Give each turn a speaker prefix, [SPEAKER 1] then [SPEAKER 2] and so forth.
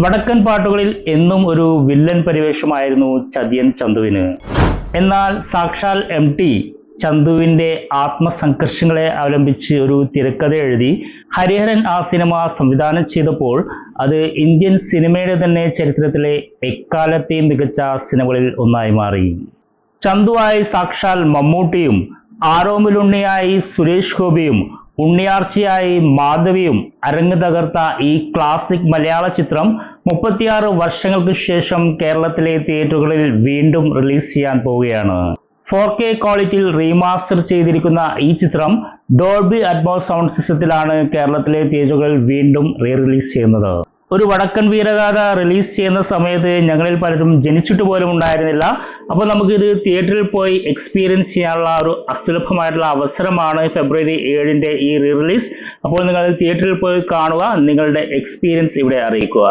[SPEAKER 1] വടക്കൻ പാട്ടുകളിൽ എന്നും ഒരു വില്ലൻ പരിവേഷമായിരുന്നു ചതിയൻ ചന്തുവിന്. എന്നാൽ സാക്ഷാൽ MT ചന്തുവിൻ്റെ ആത്മസംഘർഷങ്ങളെ അവലംബിച്ച് ഒരു തിരക്കഥ എഴുതി ഹരിഹരൻ ആ സിനിമ സംവിധാനം ചെയ്തപ്പോൾ അത് ഇന്ത്യൻ സിനിമയുടെ തന്നെ ചരിത്രത്തിലെ എക്കാലത്തെയും മികച്ച സിനിമകളിൽ ഒന്നായി മാറി. ചന്തുവായി സാക്ഷാൽ മമ്മൂട്ടിയും, ആരോമലുണ്ണിയായി സുരേഷ് ഗോപിയും, ഉണ്ണിയാർച്ചയായി മാധവിയും അരങ്ങ് തകർത്ത ഈ ക്ലാസിക് മലയാള ചിത്രം 36 വർഷങ്ങൾക്ക് ശേഷം കേരളത്തിലെ തിയേറ്ററുകളിൽ വീണ്ടും റിലീസ് ചെയ്യാൻ പോവുകയാണ്. 4K ക്വാളിറ്റിയിൽ റീമാസ്റ്റർ ചെയ്തിരിക്കുന്ന ഈ ചിത്രം ഡോൾബി അറ്റ്മോസ് സൗണ്ട് സിസ്റ്റത്തിലാണ് കേരളത്തിലെ തിയേറ്ററുകളിൽ വീണ്ടും റിലീസ് ചെയ്യുന്നത്. ഒരു വടക്കൻ വീരഗാഥ റിലീസ് ചെയ്യുന്ന സമയത്ത് ഞങ്ങളിൽ പലരും ജനിച്ചിട്ട് പോലും ഉണ്ടായിരുന്നില്ല. അപ്പോൾ നമുക്കിത് തിയേറ്ററിൽ പോയി എക്സ്പീരിയൻസ് ചെയ്യാനുള്ള ഒരു അസുലഭമായിട്ടുള്ള അവസരമാണ് ഫെബ്രുവരി 7 ഈ റിലീസ്. അപ്പോൾ നിങ്ങൾ തിയേറ്ററിൽ പോയി കാണുക, നിങ്ങളുടെ എക്സ്പീരിയൻസ് ഇവിടെ അറിയിക്കുക.